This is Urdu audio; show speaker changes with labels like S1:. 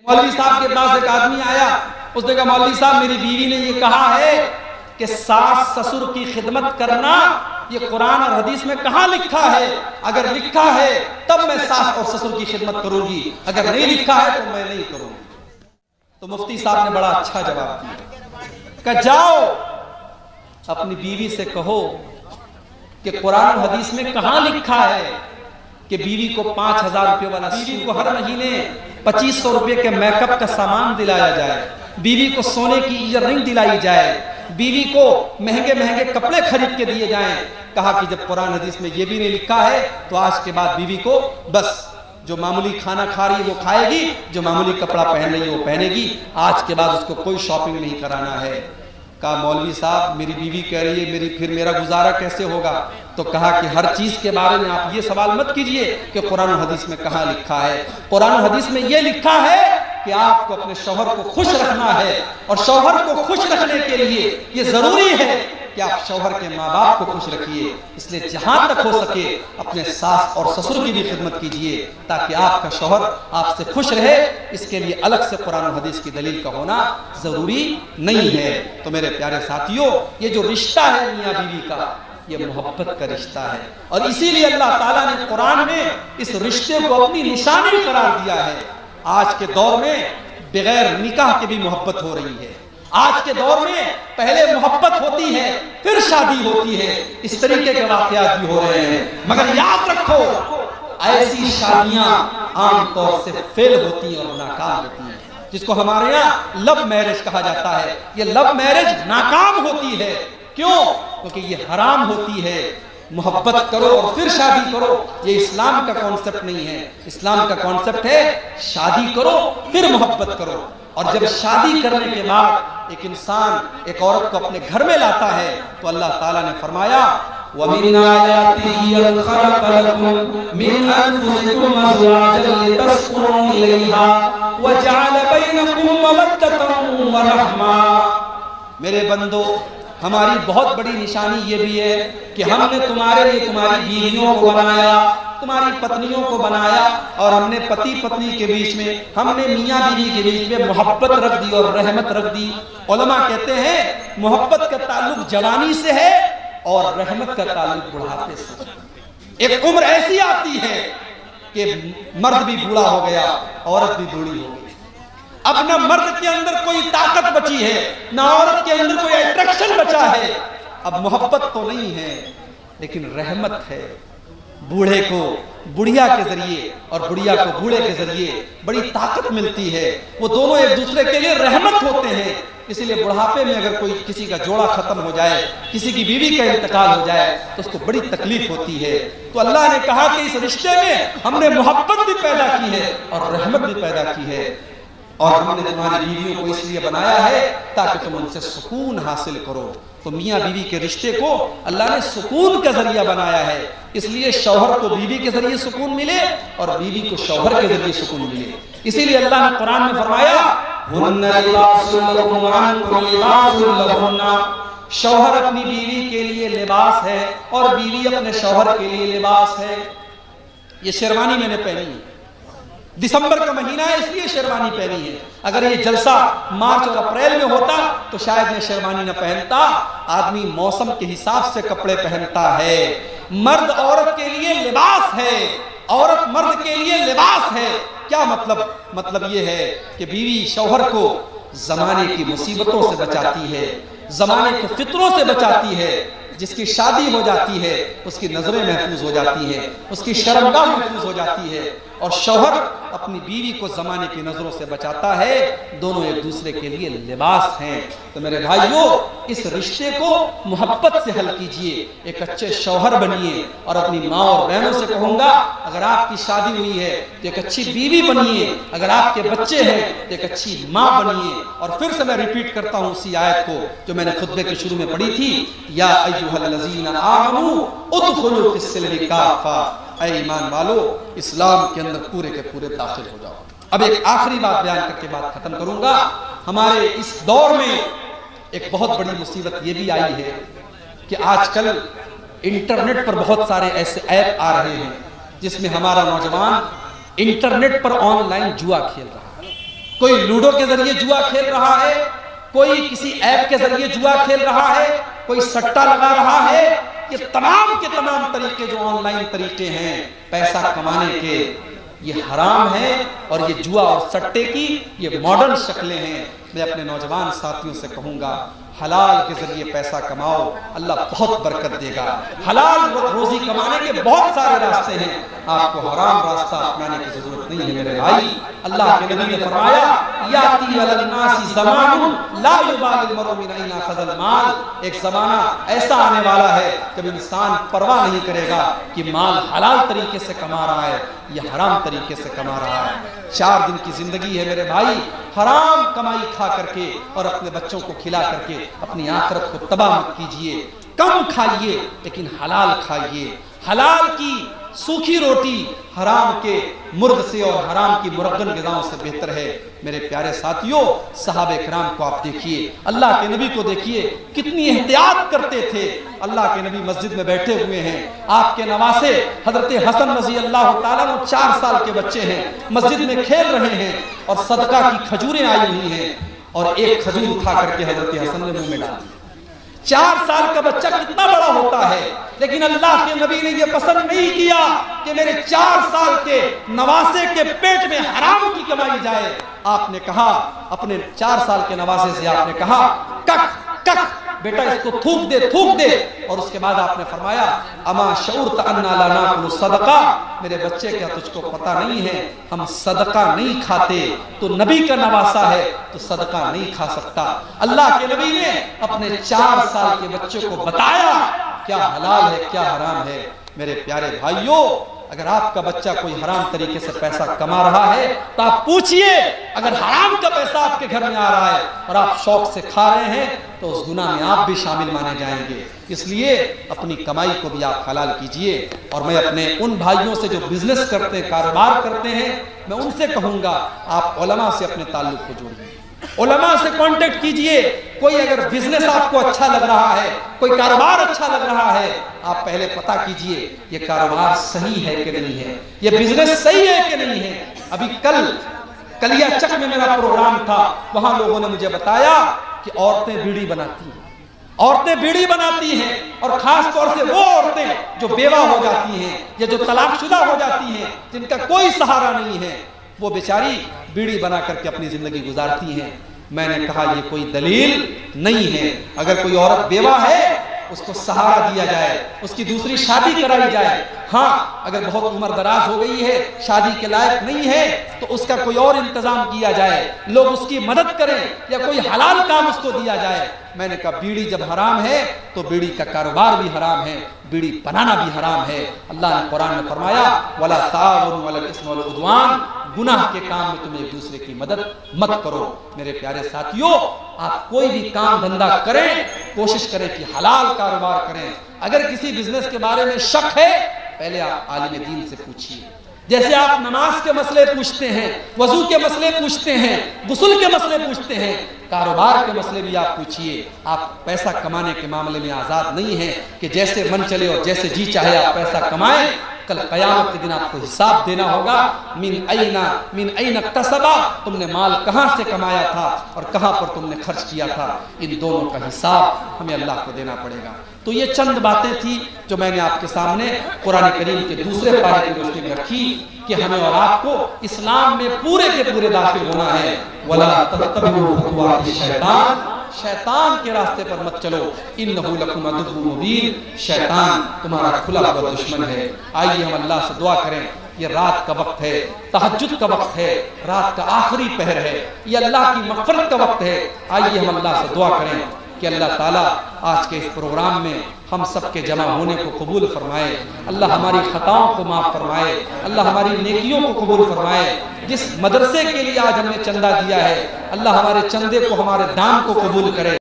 S1: مولوی صاحب کے پاس ایک آدمی آیا، اس نے کہا مولوی صاحب میری بیوی نے یہ کہا ہے کہ ساس سسر کی خدمت کرنا یہ قرآن اور حدیث میں کہاں لکھا ہے؟ اگر لکھا ہے تب میں ساس اور سسر کی خدمت کروں گی، اگر نہیں لکھا ہے تو میں نہیں کروں گی۔ تو مفتی صاحب نے بڑا اچھا جواب دیا کہ جاؤ اپنی بیوی سے کہو کہ قرآن اور حدیث میں کہاں لکھا ہے کہ بیوی کو 5,000 روپے والا، بیوی کو ہر مہینے 2500 روپے کے میک اپ کا سامان دلایا جائے، بیوی کو سونے کی ایئر رنگ دلائی جائے، بیوی کو مہنگے مہنگے کپڑے خرید کے دیے جائیں۔ کہا کہ جب قرآن حدیث میں یہ بھی نہیں لکھا ہے تو آج کے بعد بیوی کو بس جو معمولی کھانا کھا رہی ہے وہ کھائے گی، جو معمولی کپڑا پہن رہی ہے وہ پہنے گی، آج کے بعد اس کو کوئی شاپنگ نہیں کرانا ہے۔ کہا مولوی صاحب میری بیوی کہہ رہی ہے پھر میرا گزارا کیسے ہوگا؟ تو کہا کہ ہر چیز کے بارے میں آپ یہ سوال مت کیجئے کہ قرآن و حدیث میں کہاں لکھا ہے۔ قرآن و حدیث میں یہ لکھا ہے کہ آپ کو اپنے شوہر کو خوش رکھنا ہے، اور شوہر کو خوش رکھنے کے لیے یہ ضروری ہے کہ آپ شوہر کے ماں باپ کو خوش رکھیے، اس لیے جہاں تک ہو سکے اپنے ساس اور سسر کی بھی خدمت کیجئے تاکہ آپ کا شوہر آپ سے خوش رہے۔ اس کے لیے الگ سے قرآن و حدیث کی دلیل کا ہونا ضروری نہیں ہے۔ تو میرے پیارے ساتھیوں، یہ جو رشتہ ہے میاں بیوی کا، یہ محبت کا رشتہ ہے، اور اسی لیے اللہ تعالیٰ نے قرآن میں اس رشتے کو اپنی نشانی قرار دیا ہے۔ آج کے دور میں بغیر نکاح کے بھی محبت ہو رہی ہے، آج کے دور میں پہلے محبت ہوتی ہے پھر شادی ہوتی ہے، اس طریقے کے واقعات بھی ہو رہے ہیں، مگر یاد رکھو ایسی شادیاں عام طور سے فیل ہوتی ہیں اور ناکام ہوتی ہیں، جس کو ہمارے یہاں لو میرج کہا جاتا ہے۔ یہ لو میرج ناکام ہوتی ہے، کیوں؟ کیونکہ یہ حرام ہوتی ہے۔ محبت کرو اور پھر شادی کرو، یہ اسلام کا کانسیپٹ نہیں ہے۔ اسلام کا کانسیپٹ ہے شادی کرو پھر محبت کرو، اور جب شادی کرنے کے بعد ایک انسان ایک عورت کو اپنے گھر میں لاتا ہے تو اللہ تعالیٰ نے فرمایا وَمِنْ آيَاتِهِ أَنْ خَلَقَ لَكُم مِّنْ أَنفُسِكُمْ أَزْوَاجًا لِتَسْكُنُوا إِلَيْهَا وَجَعَلَ بَيْنَكُم مَّوَدَّةً وَرَحْمَةً۔ میرے بندو، ہماری بہت بڑی نشانی یہ بھی ہے کہ ہم نے تمہارے لیے تمہاری بیویوں کو بنایا، تمہاری پتنیوں کو بنایا، اور ہم نے پتی پتنی کے بیچ میں، ہم نے میاں بیوی کے بیچ میں محبت رکھ دی اور رحمت رکھ دی۔ علماء کہتے ہیں محبت کا تعلق جوانی سے ہے اور رحمت کا تعلق بڑھاپے سے۔ ایک عمر ایسی آتی ہے کہ مرد بھی بوڑھا ہو گیا، عورت بھی بوڑھی ہو گئی، اب نہ مرد کے اندر کوئی طاقت بچی ہے، نہ عورت کے اندر کوئی اٹریکشن بچا ہے۔ اب محبت تو نہیں ہے لیکن رحمت ہے۔ بوڑھے کو بڑھیا کے ذریعے اور بڑھیا کو بوڑھے کے ذریعے بڑی طاقت ملتی ہے، وہ دونوں ایک دوسرے کے لیے رحمت ہوتے ہیں۔ اسی لیے بڑھاپے میں اگر کوئی کسی کا جوڑا ختم ہو جائے، کسی کی بیوی کا انتقال ہو جائے تو اس کو بڑی تکلیف ہوتی ہے۔ تو اللہ نے کہا کہ اس رشتے میں ہم نے محبت بھی پیدا کی ہے اور رحمت بھی پیدا کی ہے، اور ہم نے تمہاری بیویوں کو اس لیے بنایا ہے تاکہ تم ان سے سکون حاصل کرو۔ تو میاں بیوی کے رشتے کو اللہ نے سکون کا ذریعہ بنایا ہے، اس لیے شوہر کو بیوی کے ذریعے سکون ملے اور بیوی کو شوہر کے ذریعے سکون ملے۔ اسی لیے اللہ نے قرآن میں فرمایا ہن لباس لکم وانتم لباس لہن، شوہر اپنی بیوی کے لیے لباس ہے اور بیوی اپنے شوہر کے لیے لباس ہے۔ یہ شیروانی میں نے پہنی ہے، دسمبر کا مہینہ ہے اس لیے شیروانی پہنی ہے، اگر یہ جلسہ مارچ اور اپریل میں ہوتا تو شاید میں شیروانی نہ پہنتا۔ آدمی موسم کے حساب سے کپڑے پہنتا ہے۔ مرد عورت کے لیے لباس ہے، عورت مرد کے لیے لباس ہے۔ کیا مطلب؟ مطلب یہ ہے کہ بیوی شوہر کو زمانے کی مصیبتوں سے بچاتی ہے، زمانے کے فتنوں سے بچاتی ہے۔ جس کی شادی ہو جاتی ہے اس کی نظریں محفوظ ہو جاتی ہیں، اس کی شرمگاہ محفوظ ہو جاتی ہے، اور شوہر اپنی بیوی کو زمانے کی نظروں سے بچاتا ہے۔ دونوں ایک دوسرے کے لیے لباس ہیں۔ تو میرے بھائیوں، اس رشتے کو محبت سے حل کیجئے، ایک اچھے شوہر بنیے، اور اپنی ماں اور بہنوں سے کہوں گا اگر آپ کی شادی ہوئی ہے تو ایک اچھی بیوی بنیے، اگر آپ کے بچے ہیں تو ایک اچھی ماں بنیے۔ اور پھر سے میں ریپیٹ کرتا ہوں اسی آیت کو جو میں نے خطبے کے شروع میں پڑھی تھی، یا ایھا الذین آمنوا ادخلوا فی السلم کافہ، اے ایمان والو اسلام کے اندر پورے کے پورے داخل ہو جاؤ۔ اب ایک آخری بات بیان کر کے بات ختم کروں گا۔ ہمارے اس دور میں ایک بہت بڑی مصیبت یہ بھی آئی ہے کہ آج کل انٹرنیٹ پر بہت سارے ایسے ایپ آ رہے ہیں جس میں ہمارا نوجوان انٹرنیٹ پر آن لائن جوا کھیل رہا ہے، کوئی لوڈو کے ذریعے جوا کھیل رہا ہے، کوئی کسی ایپ کے ذریعے جوا کھیل رہا ہے، کوئی سٹا لگا رہا ہے۔ یہ تمام کے تمام طریقے جو آن لائن طریقے ہیں پیسہ کمانے کے، یہ حرام ہے، اور یہ جوا اور سٹے کی یہ ماڈرن شکلیں ہیں۔ میں اپنے نوجوان ساتھیوں سے کہوں گا، حلال کے ذریعے پیسہ کماؤ، اللہ بہت برکت دے گا۔ حلال روزی کمانے کے بہت سارے راستے ہیں، آپ کو حرام راستہ اپنانے کی ضرورت نہیں ہے میرے بھائی۔ اللہ کے نبی نے فرمایا، یاتی علی الناس زمان لا یبالی المرء من این اخذ المال، ایک زمانہ ایسا آنے والا ہے جب انسان پرواہ نہیں کرے گا کہ مال حلال طریقے سے کما رہا ہے یا حرام طریقے سے کما رہا ہے۔ 4 دن کی زندگی ہے میرے بھائی، حرام کمائی کھا کر کے اور اپنے بچوں کو کھلا کر کے اپنی آخرت کو تباہ مت کیجئے۔ کم کھائیے لیکن حلال کھائیے۔ حلال کی سوکھی روٹی حرام کے مرغ سے اور حرام کی مرغن غذاؤں سے بہتر ہے۔ میرے پیارے ساتھیوں، صحابہ کرام کو آپ دیکھیے، اللہ کے نبی کو دیکھیے، کتنی احتیاط کرتے تھے۔ اللہ کے نبی مسجد میں بیٹھے ہوئے ہیں، آپ کے نواسے حضرت حسن رضی اللہ تعالیٰ عنہ 4 سال کے بچے ہیں، مسجد میں کھیل رہے ہیں اور صدقہ کی کھجوریں آئی ہوئی ہیں، اور ایک کھجور اٹھا کر کے حضرت حسن نے منہ میں ڈال دی۔ 4 سال کا بچہ کتنا بڑا ہوتا ہے، لیکن اللہ کے نبی نے یہ پسند نہیں کیا کہ میرے 4 سال کے نواسے کے پیٹ میں حرام کی کمائی جائے۔ آپ نے کہا، اپنے 4 سال کے نواسے سے آپ نے کہا، کک کک بیٹا اس کو تھوک دے تھوک دے، اور اس کے بعد آپ نے فرمایا، اما شعورت انا لا ناکل صدقہ، میرے بچے کیا تجھ کو پتہ نہیں ہے ہم صدقہ نہیں کھاتے، تو نبی کا نواسا ہے تو صدقہ نہیں کھا سکتا۔ اللہ کے نبی نے اپنے 4 سال کے بچے کو بتایا کیا حلال ہے کیا حرام ہے۔ میرے پیارے بھائیوں، اگر آپ کا بچہ کوئی حرام طریقے سے پیسہ کما رہا ہے تو آپ پوچھئے، اگر حرام کا پیسہ آپ کے گھر میں آ رہا ہے اور آپ شوق سے کھا رہے ہیں تو اس گناہ میں آپ بھی شامل مانے جائیں گے۔ اس لیے اپنی کمائی کو بھی آپ حلال کیجئے۔ اور میں اپنے ان بھائیوں سے جو بزنس کرتے ہیں، کاروبار کرتے ہیں، میں ان سے کہوں گا آپ علماء سے اپنے تعلق کو جوڑیے، علماء سے کانٹیکٹ کیجئے۔ کوئی اگر بزنس آپ کو اچھا لگ رہا ہے، کوئی کاروبار اچھا لگ رہا ہے، آپ پہلے پتہ کیجئے یہ کاروبار صحیح ہے کہ نہیں ہے، یہ بزنس صحیح ہے کہ نہیں ہے۔ ابھی کلیا چک میں میرا پروگرام تھا، وہاں لوگوں نے مجھے بتایا کہ عورتیں بیڑی بناتی ہیں، عورتیں بیڑی بناتی ہیں، اور خاص طور سے وہ عورتیں جو بیوہ ہو جاتی ہیں یا جو طلاق شدہ ہو جاتی ہیں، جن کا کوئی سہارا نہیں ہے، وہ بیچاری بیڑی بنا کر کے اپنی زندگی گزارتی ہیں۔ میں نے کہا یہ کوئی دلیل نہیں ہے۔ اگر کوئی عورت بیوہ ہے اس کو سہارا دیا جائے، اس کی دوسری شادی کرائی جائے۔ ہاں اگر بہت عمر دراز ہو گئی ہے، شادی کے لائق نہیں ہے، تو اس کا کوئی اور انتظام کیا جائے، لوگ اس کی مدد کریں، یا کوئی حلال کام اس کو دیا جائے۔ میں نے کہا بیڑی جب حرام ہے تو بیڑی کا کاروبار بھی حرام ہے، بیڑی بنانا بھی حرام ہے۔ اللہ نے قرآن میں فرمایا وَلَا تَعَاوَنُوا عَلَى الْإِثْمِ وَالْعُدْوَانِ، گناہ کے کام میں تم ایک دوسرے کی مدد مت کرو۔ میرے پیارے ساتھیوں، آپ کوئی بھی کام دھندہ کریں، کوشش کریں کہ حلال کاروبار کریں۔ اگر کسی بزنس کے بارے میں شک ہے، پہلے آپ عالم دین سے پوچھیے۔ جیسے آپ نماز کے مسئلے پوچھتے ہیں، وضو کے مسئلے پوچھتے ہیں، غسل کے مسئلے پوچھتے ہیں، کاروبار کے مسئلے بھی آپ پوچھئے۔ آپ پیسہ کمانے کے معاملے میں آزاد نہیں ہیں کہ جیسے من چلے اور جیسے جی چاہے آپ پیسہ کمائیں۔ کل قیامت کے دن آپ کو حساب دینا ہوگا، من این اکتسبا، تم نے مال کہاں سے کمایا تھا اور کہاں پر تم نے خرچ کیا تھا، ان دونوں کا حساب ہمیں اللہ کو دینا پڑے گا۔ تو یہ چند باتیں تھی جو میں نے آپ کے سامنے قرآن کریم کے دوسرے پارے کی روشنی میں رکھی کہ ہمیں اور آپ کو اسلام میں پورے کے پورے داخل ہونا ہے۔ وَلَا تَتَّبِعُوا خُطُوَاتِ الشَّيْطَانِ، شیطان کے راستے پر مت چلو، اِنَّهُ لَكُمْ عَدُوٌّ مُبِینٌ، شیطان تمہارا کھلا ہوا دشمن ہے۔ آئیے ہم اللہ سے دعا کریں۔ یہ رات کا وقت ہے، تہجد کا وقت ہے، رات کا آخری پہر ہے، یہ اللہ کی مغفرت کا وقت ہے۔ آئیے ہم اللہ سے دعا کریں کہ اللہ تعالیٰ آج کے اس پروگرام میں ہم سب کے جمع ہونے کو قبول فرمائے، اللہ ہماری خطاؤں کو معاف فرمائے، اللہ ہماری نیکیوں کو قبول فرمائے۔ جس مدرسے کے لیے آج ہم نے چندہ دیا ہے، اللہ ہمارے چندے کو، ہمارے دان کو قبول کرے۔